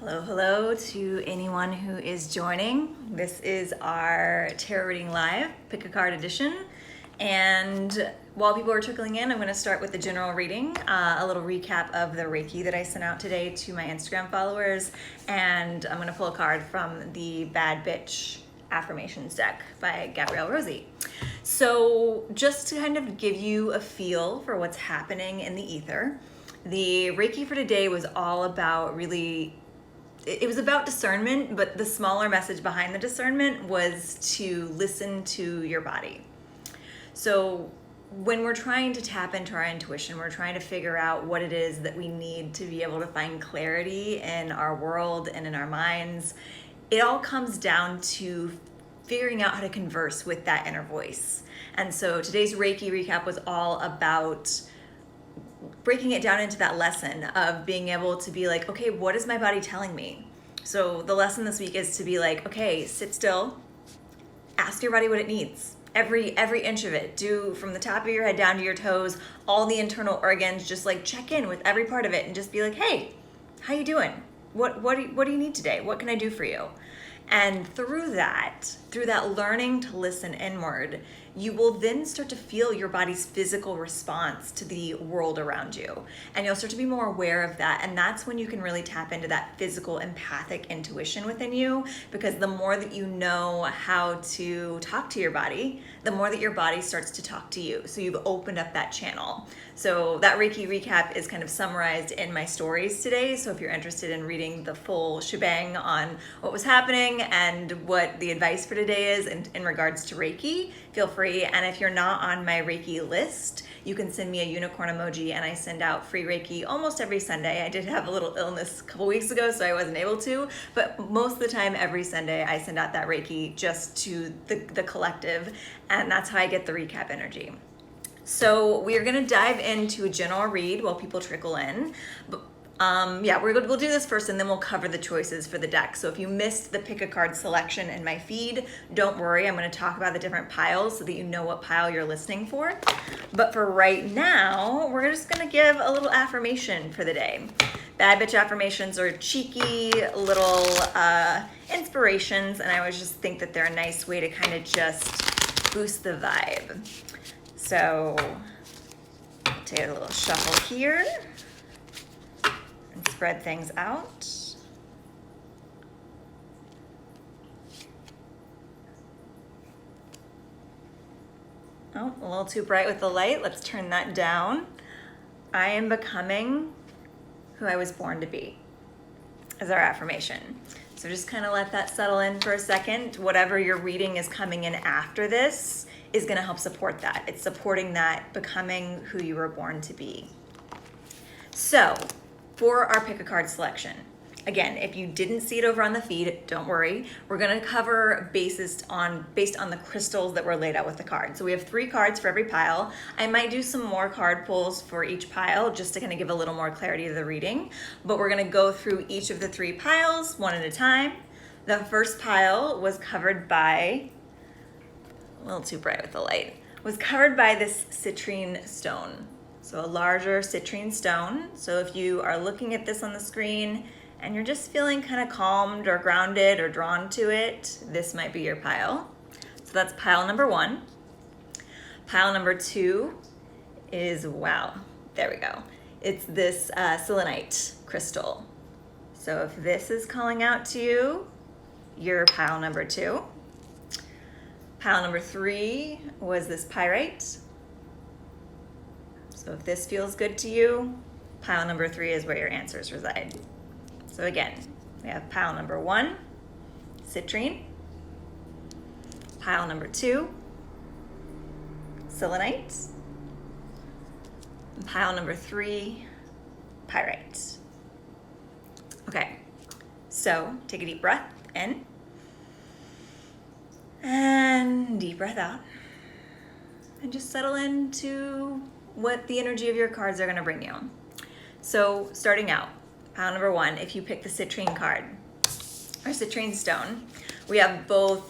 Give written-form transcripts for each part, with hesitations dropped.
Hello to anyone who is joining. This is our Tarot Reading Live, Pick a Card edition. And while people are trickling in, I'm going to start with the general reading, a little recap of the Reiki that I sent out today to my Instagram followers. And I'm going to pull a card from the Bad Bitch Affirmations deck by Gabrielle Rosie. So just to kind of give you a feel for what's happening in the ether, the Reiki for today was all about it was about discernment, but the smaller message behind the discernment was to listen to your body. So when we're trying to tap into our intuition, we're trying to figure out what it is that we need to be able to find clarity in our world and in our minds. It all comes down to figuring out how to converse with that inner voice. And so today's Reiki recap was all about breaking it down into that lesson of being able to be like, okay, what is my body telling me? So the lesson this week is to be like, okay, sit still, ask your body what it needs. Every inch of it. Do from the top of your head down to your toes, all the internal organs, just like check in with every part of it and just be like, hey, how you doing? What do you need today? What can I do for you? And through that learning to listen inward, you will then start to feel your body's physical response to the world around you. And you'll start to be more aware of that. And that's when you can really tap into that physical empathic intuition within you, because the more that you know how to talk to your body, the more that your body starts to talk to you. So you've opened up that channel. So that Reiki recap is kind of summarized in my stories today. So if you're interested in reading the full shebang on what was happening and what the advice for today is in regards to Reiki, feel free. And if you're not on my Reiki list, you can send me a unicorn emoji and I send out free Reiki almost every Sunday. I did have a little illness a couple weeks ago, so I wasn't able to, but most of the time, every Sunday, I send out that Reiki just to the collective, and that's how I get the recap energy. So we're gonna dive into a general read while people trickle in. We'll do this first and then we'll cover the choices for the deck. So if you missed the pick a card selection in my feed, don't worry, I'm gonna talk about the different piles so that you know what pile you're listening for. But for right now, we're just gonna give a little affirmation for the day. Bad bitch affirmations are cheeky little inspirations, and I always just think that they're a nice way to kind of just boost the vibe. So take a little shuffle here and spread things out. Oh, a little too bright with the light. Let's turn that down. I am becoming who I was born to be is our affirmation. So just kind of let that settle in for a second. Whatever you're reading is coming in after this is going to help support that. It's supporting that becoming who you were born to be. So for our pick a card selection, again, if you didn't see it over on the feed, don't worry. We're going to cover based on the crystals that were laid out with the card. So we have 3 cards for every pile. I might do some more card pulls for each pile just to kind of give a little more clarity to the reading, but we're going to go through each of the 3 piles one at a time. The first pile was covered by, a little too bright with the light, was covered by this citrine stone. So a larger citrine stone. So if you are looking at this on the screen and you're just feeling kind of calmed or grounded or drawn to it, this might be your pile. So that's pile number 1. Pile number 2 is, wow, there we go. It's this selenite crystal. So if this is calling out to you, you're pile number 2. Pile number 3 was this pyrite. So if this feels good to you, pile number 3 is where your answers reside. So again, we have pile number 1, citrine. Pile number 2, selenite. And pile number 3, pyrite. Okay, so take a deep breath in. And deep breath out. And just settle into what the energy of your cards are going to bring you. So starting out, pile number 1, if you pick the citrine card or citrine stone, we have both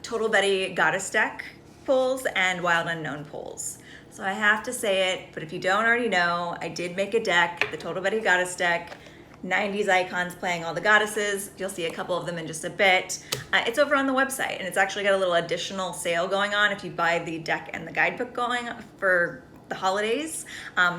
Total Betty Goddess deck pulls and Wild Unknown pulls. So I have to say it, but if you don't already know, I did make a deck, the Total Betty Goddess deck. 90s icons playing all the goddesses. You'll see a couple of them in just a bit. It's over on the website, and it's actually got a little additional sale going on if you buy the deck and the guidebook going for the holidays.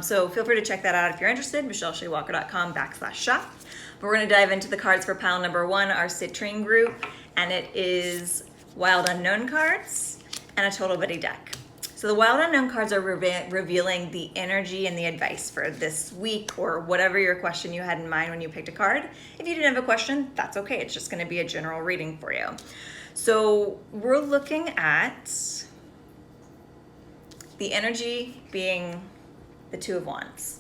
So feel free to check that out if you're interested, michelleshewalker.com/shop. But we're going to dive into the cards for pile number 1, our citrine group, and it is Wild Unknown cards and a Total Bitty deck. So the Wild Unknown cards are revealing the energy and the advice for this week, or whatever your question you had in mind when you picked a card. If you didn't have a question, that's okay. It's just going to be a general reading for you. So we're looking at the energy being the Two of Wands.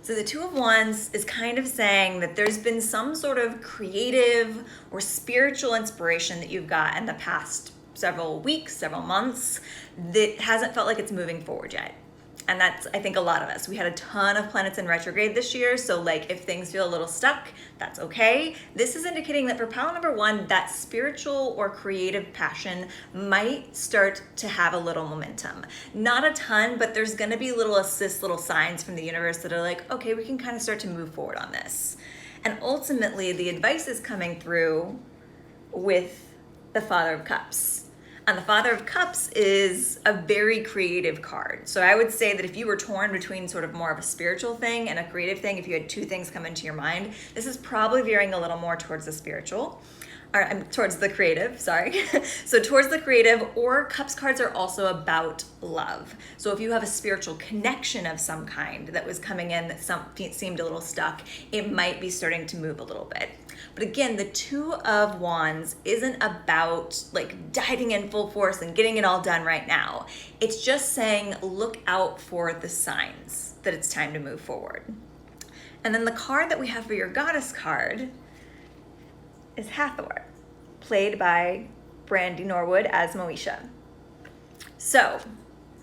So the Two of Wands is kind of saying that there's been some sort of creative or spiritual inspiration that you've got in the past several weeks, several months, that hasn't felt like it's moving forward yet. And that's, I think, a lot of us. We had a ton of planets in retrograde this year, so like if things feel a little stuck, that's okay. This is indicating that for pile number 1, that spiritual or creative passion might start to have a little momentum. Not a ton, but there's gonna be little assists, little signs from the universe that are like, okay, we can kind of start to move forward on this. And ultimately, the advice is coming through with the Father of Cups. And the Father of Cups is a very creative card. So I would say that if you were torn between sort of more of a spiritual thing and a creative thing, if you had two things come into your mind, this is probably veering a little more towards the spiritual, or towards the creative, sorry. So towards the creative, or Cups cards are also about love. So if you have a spiritual connection of some kind that was coming in that seemed a little stuck, it might be starting to move a little bit. But again, the Two of Wands isn't about like diving in full force and getting it all done right now. It's just saying, look out for the signs that it's time to move forward. And then the card that we have for your Goddess card is Hathor, played by Brandy Norwood as Moesha. So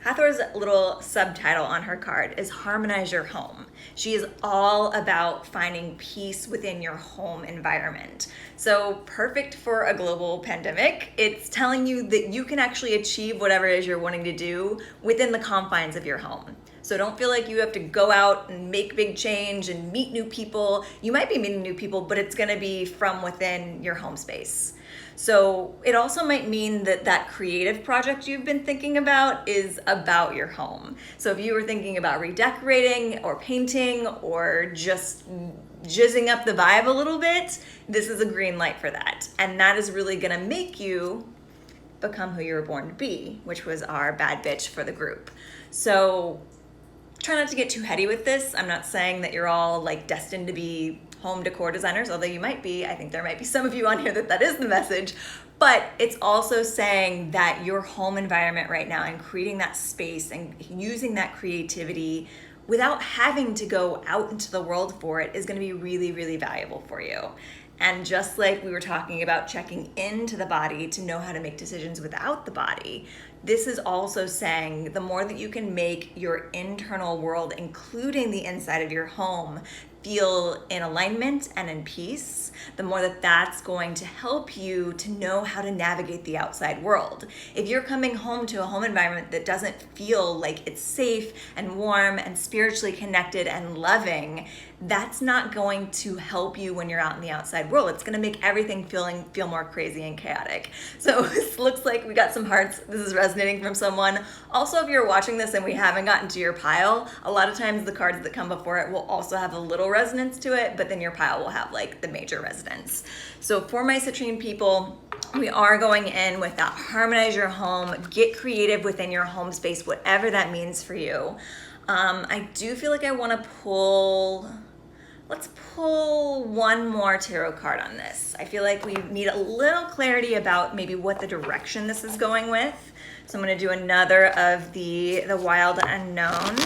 Hathor's little subtitle on her card is Harmonize Your Home. She is all about finding peace within your home environment. So perfect for a global pandemic. It's telling you that you can actually achieve whatever it is you're wanting to do within the confines of your home. So don't feel like you have to go out and make big change and meet new people. You might be meeting new people, but it's gonna be from within your home space. So it also might mean that that creative project you've been thinking about is about your home. So if you were thinking about redecorating or painting or just jizzing up the vibe a little bit, this is a green light for that. And that is really gonna make you become who you were born to be, which was our bad bitch for the group. So try not to get too heady with this. I'm not saying that you're all like destined to be home decor designers, although you might be. I think there might be some of you on here that is the message. But it's also saying that your home environment right now and creating that space and using that creativity without having to go out into the world for it is going to be really, really valuable for you. And just like we were talking about checking into the body to know how to make decisions without the body, this is also saying the more that you can make your internal world, including the inside of your home, feel in alignment and in peace, the more that that's going to help you to know how to navigate the outside world. If you're coming home to a home environment that doesn't feel like it's safe and warm and spiritually connected and loving, that's not going to help you when you're out in the outside world. It's going to make everything feel more crazy and chaotic. So this looks like we got some hearts. This is resonating from someone. Also, if you're watching this and we haven't gotten to your pile, a lot of times the cards that come before it will also have a little resonance to it, but then your pile will have like the major resonance. So for my citrine people, we are going in with that harmonize your home, get creative within your home space, whatever that means for you. I do feel like I want to let's pull one more tarot card on this. I feel like we need a little clarity about maybe what the direction this is going with. So I'm going to do another of the Wild Unknown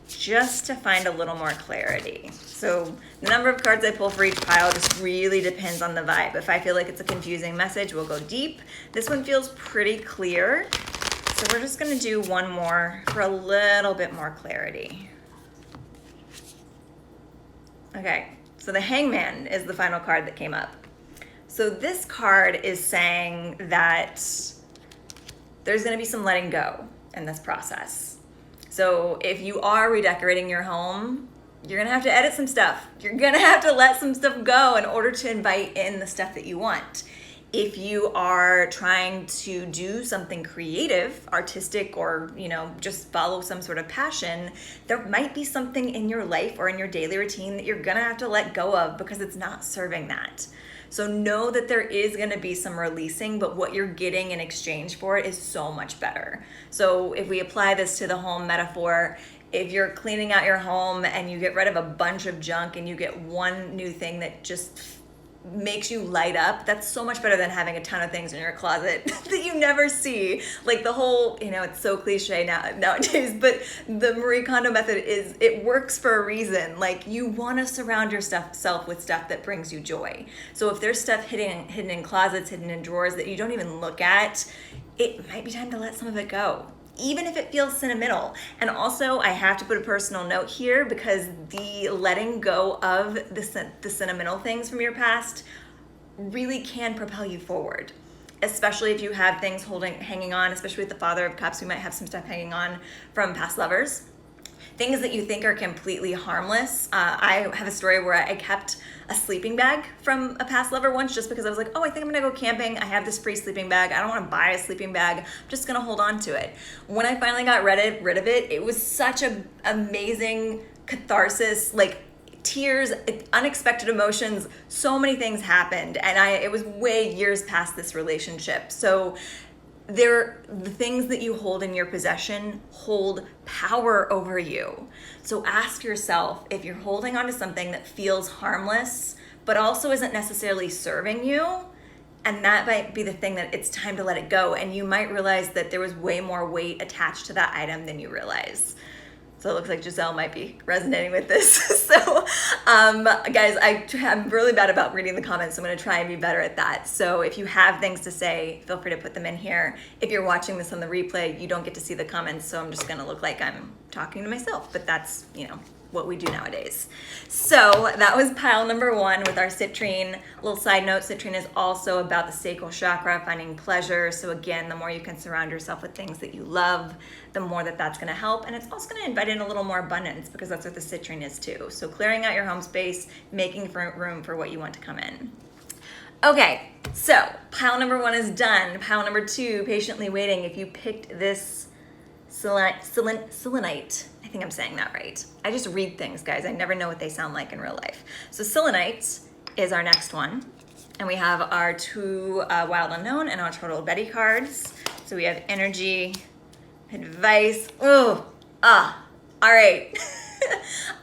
just to find a little more clarity. So the number of cards I pull for each pile just really depends on the vibe. If I feel like it's a confusing message, we'll go deep. This one feels pretty clear. So we're just going to do one more for a little bit more clarity. Okay, so the Hangman is the final card that came up. So this card is saying that there's going to be some letting go in this process. So if you are redecorating your home, you're gonna have to edit some stuff. You're gonna have to let some stuff go in order to invite in the stuff that you want. If you are trying to do something creative, artistic, or just follow some sort of passion, there might be something in your life or in your daily routine that you're gonna have to let go of because it's not serving that. So know that there is gonna be some releasing, but what you're getting in exchange for it is so much better. So if we apply this to the home metaphor, if you're cleaning out your home and you get rid of a bunch of junk and you get one new thing that just makes you light up, that's so much better than having a ton of things in your closet that you never see. Like the whole, it's so cliche nowadays, but the Marie Kondo method it works for a reason. Like you want to surround yourself with stuff that brings you joy. So if there's stuff hidden in closets, hidden in drawers that you don't even look at, it might be time to let some of it go, even if it feels sentimental. And also, I have to put a personal note here because the letting go of the sentimental things from your past really can propel you forward, especially if you have things hanging on, especially with the Father of Cups. We might have some stuff hanging on from past lovers. Things that you think are completely harmless. I have a story where I kept a sleeping bag from a past lover once just because I was like, oh, I think I'm gonna go camping. I have this free sleeping bag. I don't wanna buy a sleeping bag. I'm just gonna hold on to it. When I finally got rid of it, it was such an amazing catharsis, like tears, unexpected emotions, so many things happened. And it was way years past this relationship. So the things that you hold in your possession hold power over you. So ask yourself if you're holding on to something that feels harmless, but also isn't necessarily serving you, and that might be the thing that it's time to let it go. And you might realize that there was way more weight attached to that item than you realize. So it looks like Giselle might be resonating with this. So guys, I'm really bad about reading the comments. So I'm gonna try and be better at that. So if you have things to say, feel free to put them in here. If you're watching this on the replay, you don't get to see the comments. So I'm just gonna look like I'm talking to myself, but that's, what we do nowadays. So that was pile number 1 with our citrine. Little side note, citrine is also about the sacral chakra, finding pleasure. So again, the more you can surround yourself with things that you love, the more that's gonna help. And it's also gonna invite in a little more abundance because that's what the citrine is too. So clearing out your home space, making room for what you want to come in. Okay, so pile number 1 is done. Pile number 2, patiently waiting. If you picked this selenite, I think I'm saying that right. I just read things, guys. I never know what they sound like in real life. So selenite is our next one. And we have our 2 Wild Unknown and our Total Betty cards. So we have energy, advice. All right.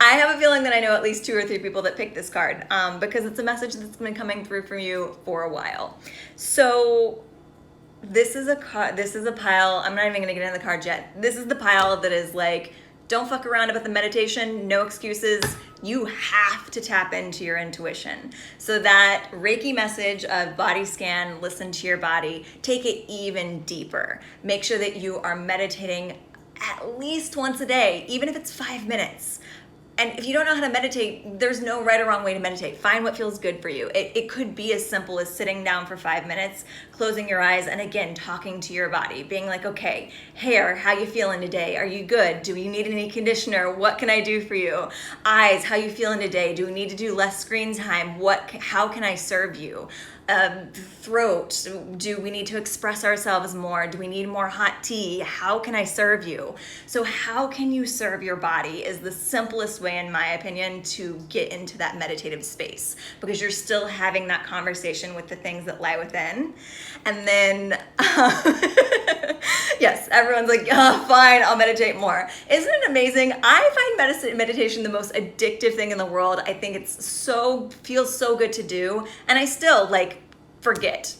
I have a feeling that I know at least 2 or 3 people that picked this card because it's a message that's been coming through from you for a while. So this is a pile. I'm not even going to get into the cards yet. This is the pile that is like, don't fuck around about the meditation, no excuses. You have to tap into your intuition. So that Reiki message of body scan, listen to your body, take it even deeper. Make sure that you are meditating at least once a day, even if it's 5 minutes. And if you don't know how to meditate, there's no right or wrong way to meditate. Find what feels good for you. It could be as simple as sitting down for 5 minutes, closing your eyes, and again, talking to your body, being like, okay, hair, how you feeling today? Are you good? Do you need any conditioner? What can I do for you? Eyes, how you feeling today? Do we need to do less screen time? How can I serve you? Throat, do we need to express ourselves more? Do we need more hot tea? How can I serve you? So how can you serve your body is the simplest way, in my opinion, to get into that meditative space, because you're still having that conversation with the things that lie within. And then, yes, everyone's like, oh, fine, I'll meditate more. Isn't it amazing? I find meditation the most addictive thing in the world. I think feels so good to do. And I still forget.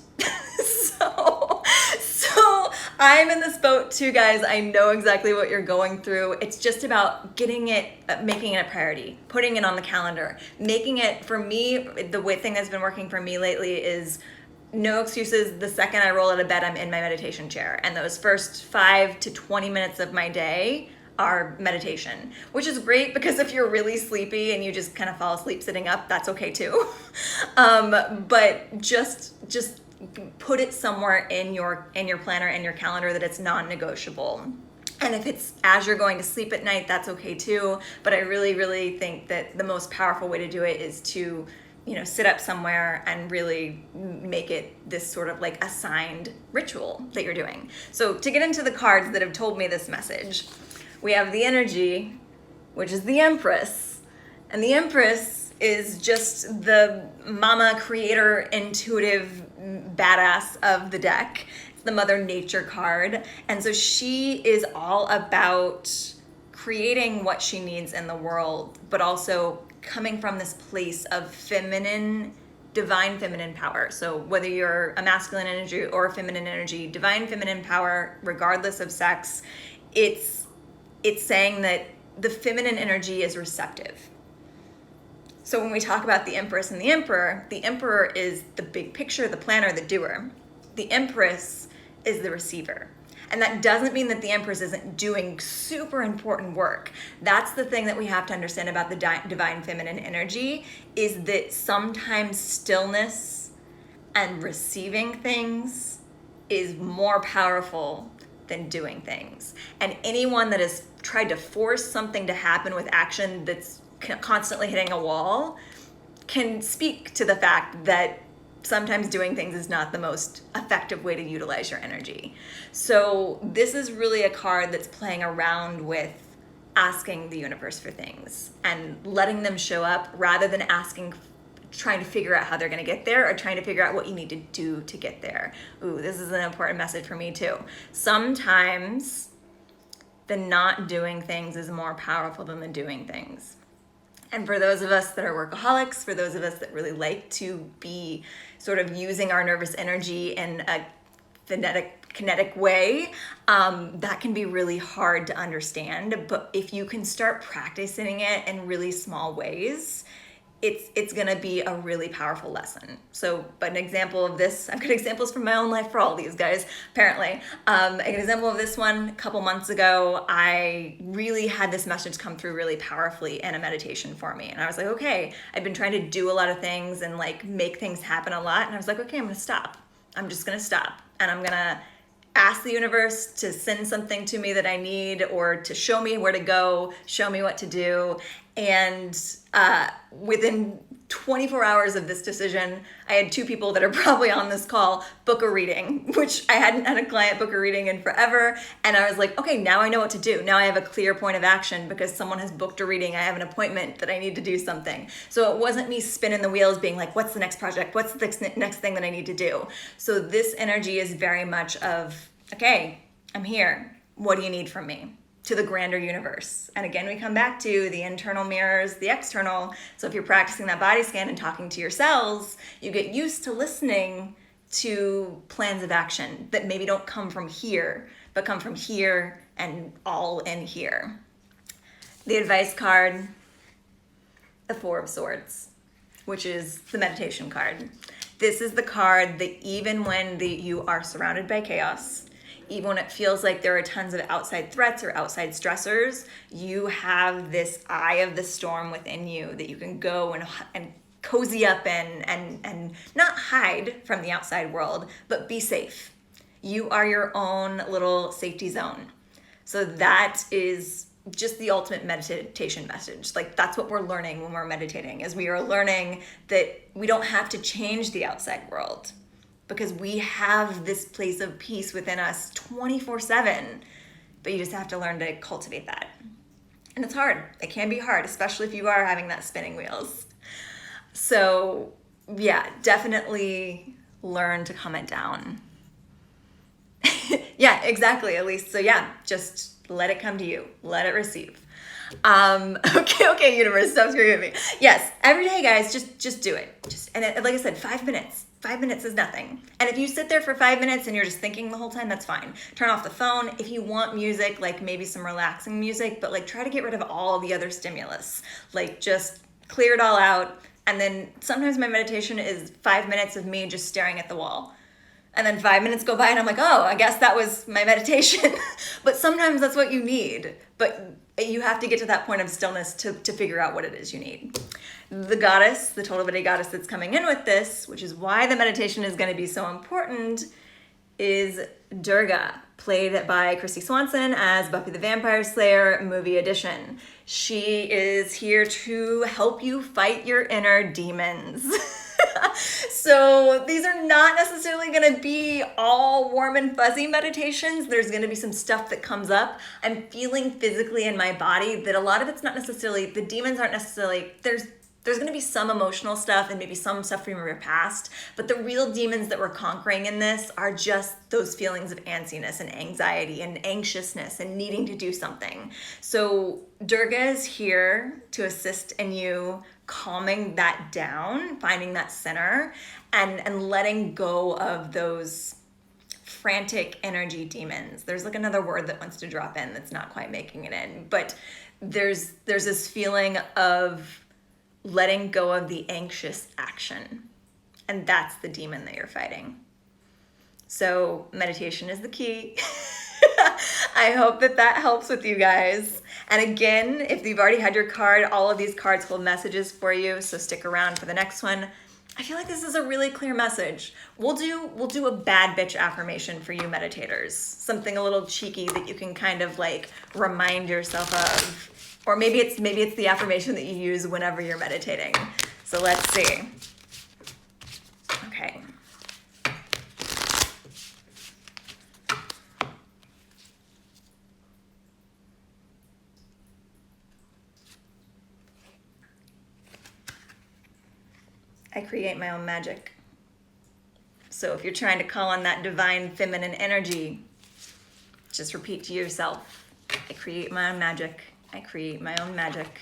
So I'm in this boat too, guys. I know exactly what you're going through. It's just about making it a priority, putting it on the calendar, making it, for me, the thing that's been working for me lately is no excuses. The second I roll out of bed, I'm in my meditation chair. And those first 5 to 20 minutes of my day are meditation, which is great because if you're really sleepy and you just kind of fall asleep sitting up, that's okay too. But just put it somewhere in your planner and your calendar that it's non-negotiable. And if it's as you're going to sleep at night, that's okay too. But I really, really think that the most powerful way to do it is to, sit up somewhere and really make it this sort of like assigned ritual that you're doing. So to get into the cards that have told me this message, we have the energy, which is the Empress. And the Empress is just the mama creator, intuitive badass of the deck. It's the Mother Nature card. And so she is all about creating what she needs in the world, but also coming from this place of feminine, divine feminine power. So whether you're a masculine energy or a feminine energy, divine feminine power, regardless of sex, it's saying that the feminine energy is receptive. So when we talk about the Empress and the Emperor is the big picture, the planner, the doer. The Empress is the receiver. And that doesn't mean that the Empress isn't doing super important work. That's the thing that we have to understand about the divine feminine energy, is that sometimes stillness and receiving things is more powerful than doing things. And anyone that has tried to force something to happen with action that's constantly hitting a wall can speak to the fact that sometimes doing things is not the most effective way to utilize your energy. So this is really a card that's playing around with asking the universe for things and letting them show up, rather than trying to figure out how they're going to get there, or trying to figure out what you need to do to get there. Ooh, this is an important message for me too. Sometimes the not doing things is more powerful than the doing things. And for those of us that are workaholics, for those of us that really like to be sort of using our nervous energy in a kinetic way, that can be really hard to understand. But if you can start practicing it in really small ways, it's gonna be a really powerful lesson. So, but an example of this, I've got examples from my own life for all these guys, apparently. An example of this one, a couple months ago, I really had this message come through really powerfully in a meditation for me. And I was like, okay, I've been trying to do a lot of things and like make things happen a lot. And I was like, okay, I'm gonna stop. I'm just gonna stop. And I'm gonna ask the universe to send something to me that I need, or to show me where to go, show me what to do. And within 24 hours of this decision, I had 2 people that are probably on this call book a reading, which I hadn't had a client book a reading in forever. And I was like, okay, now I know what to do. Now I have a clear point of action because someone has booked a reading. I have an appointment that I need to do something. So it wasn't me spinning the wheels being like, what's the next project? What's the next thing that I need to do? So this energy is very much of, okay, I'm here. What do you need from me? To the grander universe. And again, we come back to the internal mirrors, the external. So if you're practicing that body scan and talking to your cells, you get used to listening to plans of action that maybe don't come from here, but come from here and all in here. The advice card, the 4 of Swords, which is the meditation card. This is the card that even when you are surrounded by chaos, even when it feels like there are tons of outside threats or outside stressors, you have this eye of the storm within you that you can go and cozy up in and not hide from the outside world, but be safe. You are your own little safety zone. So that is just the ultimate meditation message. Like, that's what we're learning when we're meditating, is we are learning that we don't have to change the outside world, because we have this place of peace within us 24/7, but you just have to learn to cultivate that. And it's hard. It can be hard, especially if you are having that spinning wheels. So yeah, definitely learn to calm it down. Yeah, exactly, Elise. So yeah, just let it come to you. Let it receive. Okay, universe, stop screaming at me. Yes, every day, guys, just do it. And like I said, 5 minutes. 5 minutes is nothing. And if you sit there for 5 minutes and you're just thinking the whole time, that's fine. Turn off the phone. If you want music, like maybe some relaxing music, but like try to get rid of all the other stimulus. Like, just clear it all out. And then sometimes my meditation is 5 minutes of me just staring at the wall. And then 5 minutes go by and I'm like, oh, I guess that was my meditation. But sometimes that's what you need. But you have to get to that point of stillness to figure out what it is you need. The goddess, the total body goddess that's coming in with this, which is why the meditation is going to be so important, is Durga, played by Christy Swanson as Buffy the Vampire Slayer movie edition. She is here to help you fight your inner demons. So these are not necessarily going to be all warm and fuzzy meditations. There's going to be some stuff that comes up. I'm feeling physically in my body that a lot of it's not necessarily, the demons aren't necessarily, there's going to be some emotional stuff and maybe some stuff from your past, but the real demons that we're conquering in this are just those feelings of antsiness and anxiety and anxiousness and needing to do something. So Durga is here to assist in you calming that down, finding that center, and letting go of those frantic energy demons. There's like another word that wants to drop in that's not quite making it in, but there's this feeling of letting go of the anxious action. And that's the demon that you're fighting. So meditation is the key. I hope that helps with you guys. And again, if you've already had your card, all of these cards hold messages for you. So stick around for the next one. I feel like this is a really clear message. We'll do a bad bitch affirmation for you meditators. Something a little cheeky that you can kind of like remind yourself of. Or maybe it's the affirmation that you use whenever you're meditating. So let's see. Okay. I create my own magic. So if you're trying to call on that divine feminine energy, just repeat to yourself, I create my own magic. I create my own magic.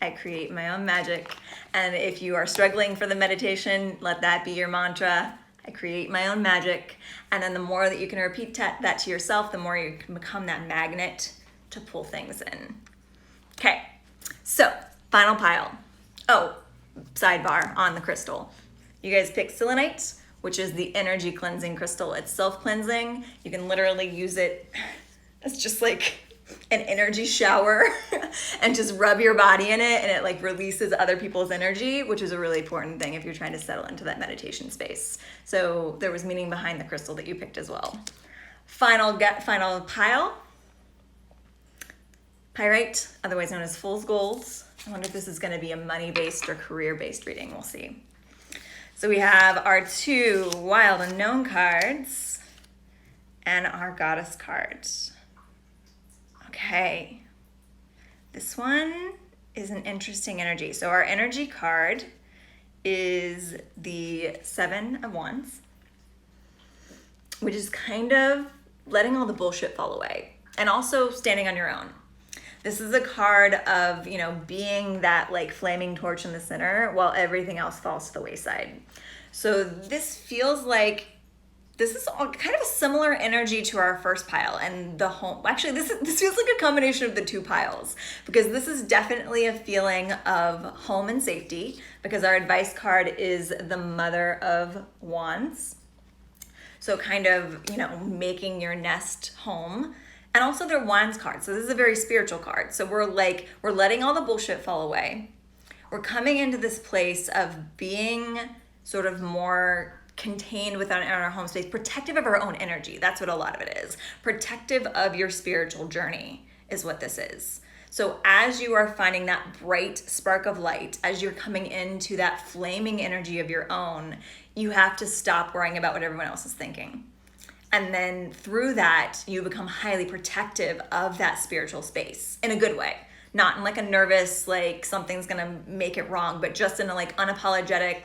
I create my own magic. And if you are struggling for the meditation, let that be your mantra. I create my own magic. And then the more that you can repeat that to yourself, the more you can become that magnet to pull things in. Okay, so final pile. Oh, sidebar on the crystal. You guys pick selenite, which is the energy cleansing crystal. It's self-cleansing. You can literally use it as just like an energy shower and just rub your body in it, and it like releases other people's energy, which is a really important thing if you're trying to settle into that meditation space. So there was meaning behind the crystal that you picked as well. Final pile. Pyrite, otherwise known as fool's gold. I wonder if this is going to be a money-based or career-based reading. We'll see. So we have our 2 wild unknown cards and our goddess cards. Okay, this one is an interesting energy. So our energy card is the 7 of Wands, which is kind of letting all the bullshit fall away and also standing on your own. This is a card of, being that like flaming torch in the center while everything else falls to the wayside. So this feels like this is kind of a similar energy to our first pile and the home. Actually, this feels like a combination of the 2 piles, because this is definitely a feeling of home and safety, because our advice card is the Mother of Wands. So kind of, making your nest home. And also their Wands card. So this is a very spiritual card. So we're letting all the bullshit fall away. We're coming into this place of being sort of more contained within our home space, protective of our own energy. That's what a lot of it is. Protective of your spiritual journey is what this is. So as you are finding that bright spark of light, as you're coming into that flaming energy of your own, you have to stop worrying about what everyone else is thinking. And then through that, you become highly protective of that spiritual space in a good way. Not in like a nervous, like something's gonna make it wrong, but just in a like unapologetic,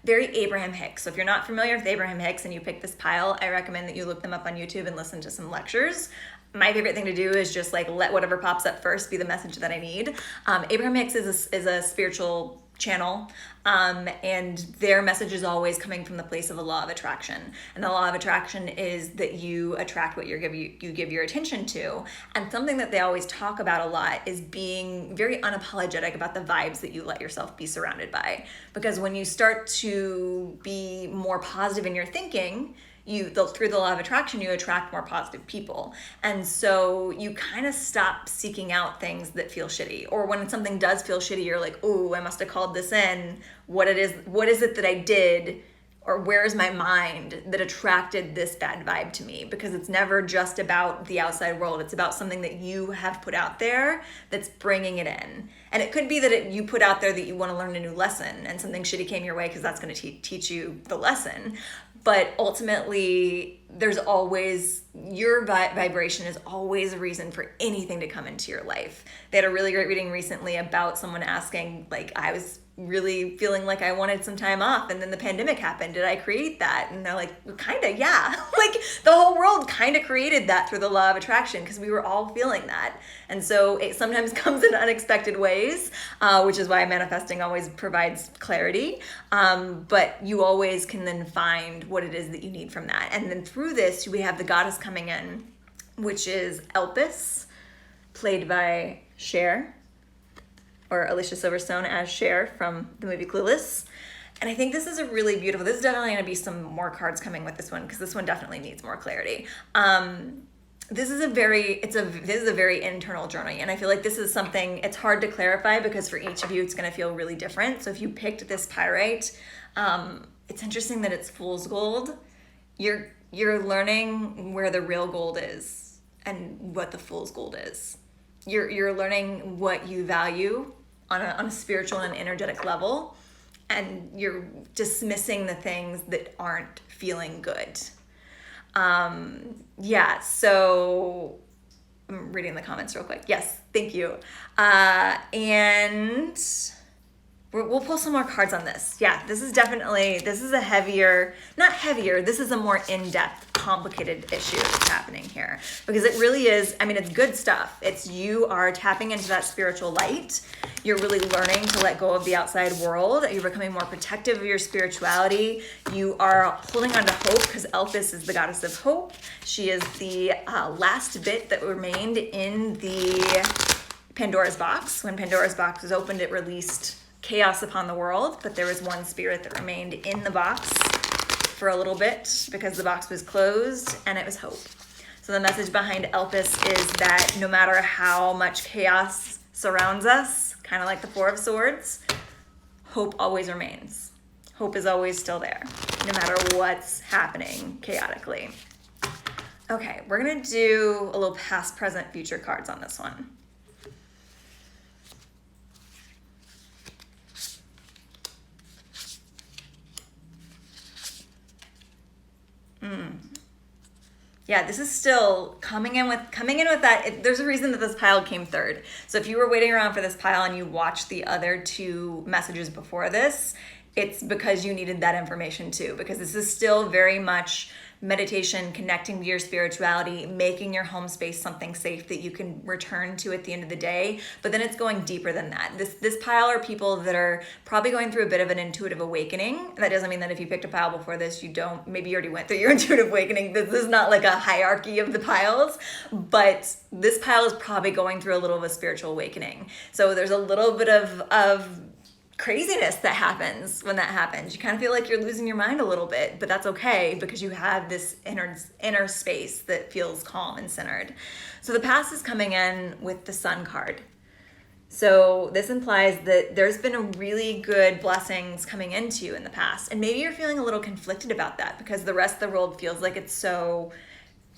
very Abraham Hicks. So if you're not familiar with Abraham Hicks and you pick this pile, I recommend that you look them up on YouTube and listen to some lectures. My favorite thing to do is just like let whatever pops up first be the message that I need. Abraham Hicks is a spiritual channel, and their message is always coming from the place of the law of attraction. And the law of attraction is that you attract what you give your attention to. And something that they always talk about a lot is being very unapologetic about the vibes that you let yourself be surrounded by. Because when you start to be more positive in your thinking, through the law of attraction, you attract more positive people. And so you kind of stop seeking out things that feel shitty. Or when something does feel shitty, you're like, oh, I must have called this in. What is it that I did or where's my mind that attracted this bad vibe to me? Because it's never just about the outside world. It's about something that you have put out there that's bringing it in. And it could be that you put out there that you want to learn a new lesson and something shitty came your way because that's going to teach you the lesson. But ultimately, there's always, your vibration is always a reason for anything to come into your life. They had a really great reading recently about someone asking, like, I was really feeling like I wanted some time off and then the pandemic happened. Did I create that? And they're like, well, kind of, yeah. Like the whole world kind of created that through the law of attraction because we were all feeling that. And so it sometimes comes in unexpected ways, which is why manifesting always provides clarity. But you always can then find what it is that you need from that. And then through this, we have the goddess coming in, which is Elpis, played by Cher, or Alicia Silverstone as Cher from the movie Clueless. And I think this is a really beautiful, this is definitely going to be some more cards coming with this one because this one definitely needs more clarity. This is a very internal journey, and I feel like this is something, it's hard to clarify because for each of you it's going to feel really different. So if you picked this pyrite, it's interesting that it's fool's gold. You're learning where the real gold is and what the fool's gold is. You're learning what you value on a spiritual and energetic level, and you're dismissing the things that aren't feeling good. So I'm reading the comments real quick. Yes, thank you. And we'll pull some more cards on this. Yeah, this is a heavier, not heavier, this is a more in-depth, complicated issue that's happening here. Because it really is, I mean, it's good stuff. You are tapping into that spiritual light. You're really learning to let go of the outside world. You're becoming more protective of your spirituality. You are holding on to hope because Elpis is the goddess of hope. She is the last bit that remained in the Pandora's box. When Pandora's box was opened, it released chaos upon the world, but there was one spirit that remained in the box for a little bit because the box was closed, and it was hope. So the message behind Elpis is that no matter how much chaos surrounds us, kind of like the Four of Swords, hope always remains. Hope is always still there, no matter what's happening chaotically. Okay, we're gonna do a little past, present, future cards on this one. Yeah, this is still coming in with that. There's a reason that this pile came third. So if you were waiting around for this pile and you watched the other two messages before this, it's because you needed that information too, because this is still very much meditation, connecting to your spirituality, making your home space something safe that you can return to at the end of the day. But then it's going deeper than that. This pile are people that are probably going through a bit of an intuitive awakening. That doesn't mean that if you picked a pile before this, you don't, maybe you already went through your intuitive awakening. This is not like a hierarchy of the piles, but this pile is probably going through a little of a spiritual awakening. So there's a little bit of craziness that happens when that happens. You kind of feel like you're losing your mind a little bit, but that's okay because you have this inner space that feels calm and centered. So the past is coming in with the Sun card. So this implies that there's been a really good blessings coming into you in the past. And maybe you're feeling a little conflicted about that because the rest of the world feels like it's so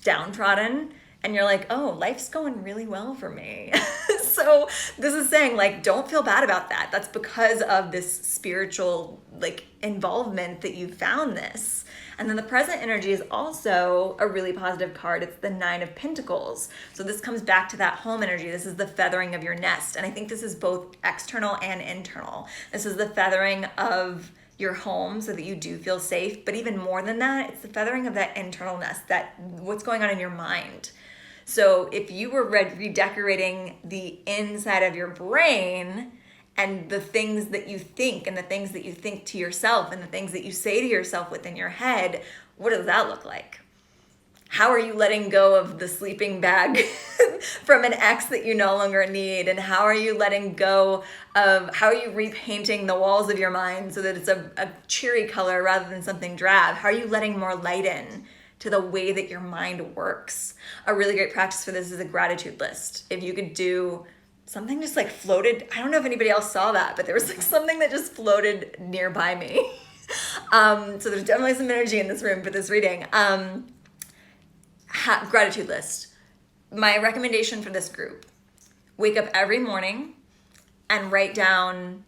downtrodden. And you're like, oh, life's going really well for me. So this is saying, like, don't feel bad about that. That's because of this spiritual, like, involvement that you found this. And then the present energy is also a really positive card. It's the Nine of Pentacles. So this comes back to that home energy. This is the feathering of your nest. And I think this is both external and internal. This is the feathering of your home so that you do feel safe. But even more than that, it's the feathering of that internal nest, that what's going on in your mind. So if you were redecorating the inside of your brain and the things that you think and the things that you think to yourself and the things that you say to yourself within your head, what does that look like? How are you letting go of the sleeping bag from an ex that you no longer need? And how are you letting go of, how are you repainting the walls of your mind so that it's a cheery color rather than something drab? How are you letting more light in to the way that your mind works? A really great practice for this is a gratitude list. If you could do something just like floated, I don't know if anybody else saw that, but there was like something that just floated nearby me. So there's definitely some energy in this room for this reading. Gratitude list. My recommendation for this group: wake up every morning and write down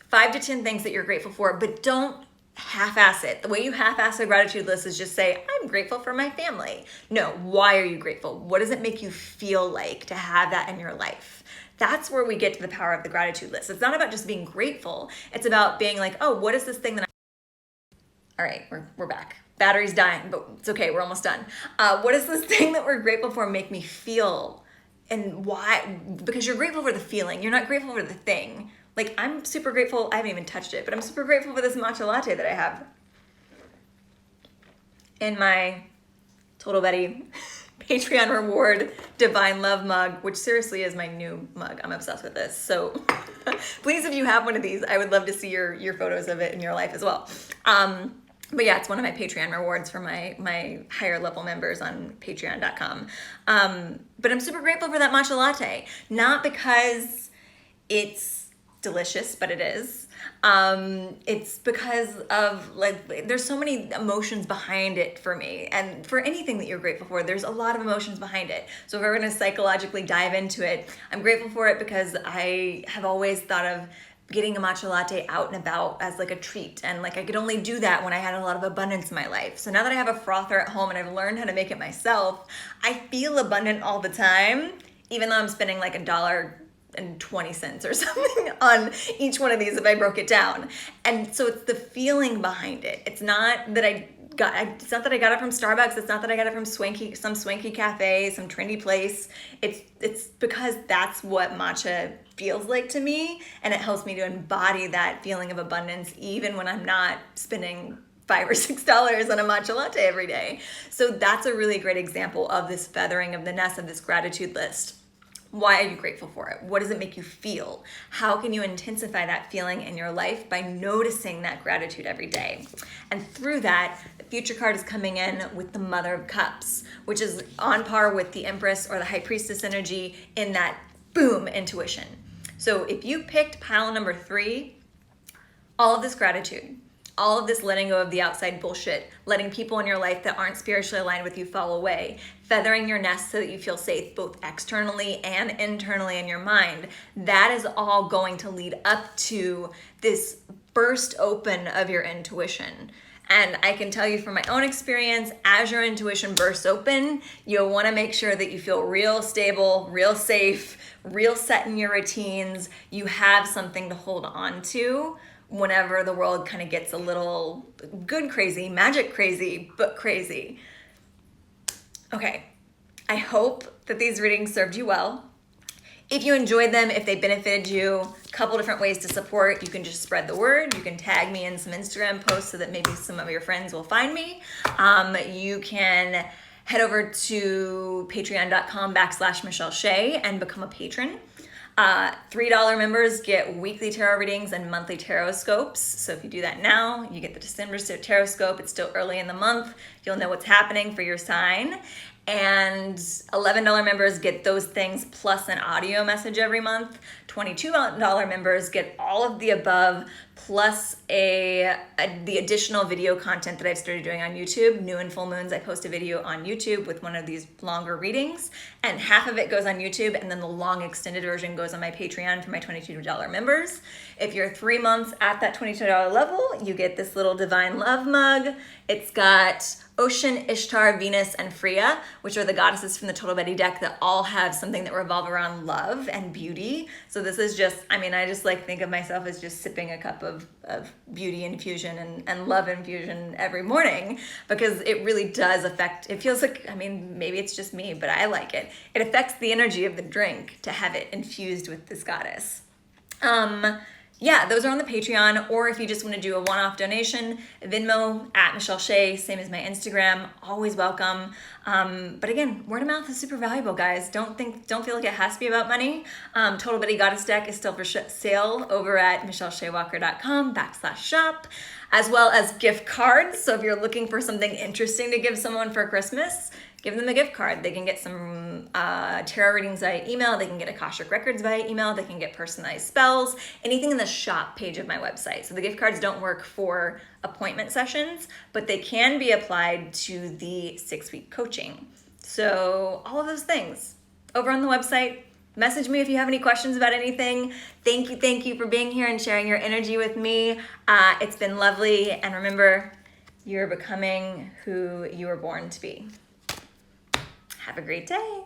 5 to 10 things that you're grateful for, but don't half-ass it. The way you half-ass a gratitude list is just say, I'm grateful for my family. No, why are you grateful? What does it make you feel like to have that in your life? That's where we get to the power of the gratitude list. It's not about just being grateful. It's about being like, oh, what is this thing that All right, we're back. Battery's dying, but it's okay, we're almost done. What does this thing that we're grateful for make me feel? And why? Because you're grateful for the feeling. You're not grateful for the thing. Like, I'm super grateful. I haven't even touched it, but I'm super grateful for this matcha latte that I have in my Total Betty Patreon reward Divine Love mug, which seriously is my new mug. I'm obsessed with this. So please, if you have one of these, I would love to see your photos of it in your life as well. But yeah, it's one of my Patreon rewards for my higher level members on patreon.com. But I'm super grateful for that matcha latte. Not because it's delicious, but it is. It's because of, like, there's so many emotions behind it for me. And for anything that you're grateful for, there's a lot of emotions behind it. So if we're going to psychologically dive into it, I'm grateful for it because I have always thought of getting a matcha latte out and about as like a treat, and like I could only do that when I had a lot of abundance in my life. So now that I have a frother at home and I've learned how to make it myself, I feel abundant all the time, even though I'm spending like $1.20 or something on each one of these if I broke it down. And so it's the feeling behind it. It's not that it's not that I got it from Starbucks. It's not that I got it from some swanky cafe, some trendy place. It's because that's what matcha feels like to me, and it helps me to embody that feeling of abundance even when I'm not spending $5 or $6 on a matcha latte every day. So that's a really great example of this feathering of the nest of this gratitude list. Why are you grateful for it? What does it make you feel? How can you intensify that feeling in your life by noticing that gratitude every day? And through that, the future card is coming in with the Mother of Cups, which is on par with the Empress or the High Priestess energy in that boom, intuition. So if you picked pile number 3, all of this gratitude, all of this letting go of the outside bullshit, letting people in your life that aren't spiritually aligned with you fall away, feathering your nest so that you feel safe both externally and internally in your mind, that is all going to lead up to this burst open of your intuition. And I can tell you from my own experience, as your intuition bursts open, you'll want to make sure that you feel real stable, real safe, real set in your routines. You have something to hold on to whenever the world kind of gets a little good crazy, magic crazy, but crazy. Okay, I hope that these readings served you well. If you enjoyed them, if they benefited you, a couple different ways to support. You can just spread the word. You can tag me in some Instagram posts so that maybe some of your friends will find me. You can head over to patreon.com/Michelle Shea and become a patron. $3 members get weekly tarot readings and monthly tarot scopes. So if you do that now, you get the December tarot scope. It's still early in the month. You'll know what's happening for your sign. And $11 members get those things plus an audio message every month. $22 members get all of the above plus the additional video content that I've started doing on YouTube. New and full moons, I post a video on YouTube with one of these longer readings, and half of it goes on YouTube, and then the long extended version goes on my Patreon for my $22 members. If you're 3 months at that $22 level, you get this little Divine Love mug. It's got Ocean, Ishtar, Venus, and Freya, which are the goddesses from the Total Betty deck that all have something that revolve around love and beauty. So this is just, I just like think of myself as just sipping a cup of beauty infusion and love infusion every morning, because it really does affect, it feels like, maybe it's just me, but I like it. It affects the energy of the drink to have it infused with this goddess. Yeah, those are on the Patreon, or if you just want to do a one-off donation, Venmo at Michelle Shea, same as my Instagram, always welcome. But again, word of mouth is super valuable, guys. Don't feel like it has to be about money. Total Betty Goddess deck is still for sale over at michellesheawalker.com/shop, as well as gift cards. So if you're looking for something interesting to give someone for Christmas, give them a gift card. They can get some tarot readings via email. They can get Akashic Records via email. They can get personalized spells, anything in the shop page of my website. So the gift cards don't work for appointment sessions, but they can be applied to the 6-week coaching. So all of those things over on the website. Message me if you have any questions about anything. Thank you for being here and sharing your energy with me. It's been lovely. And remember, you're becoming who you were born to be. Have a great day.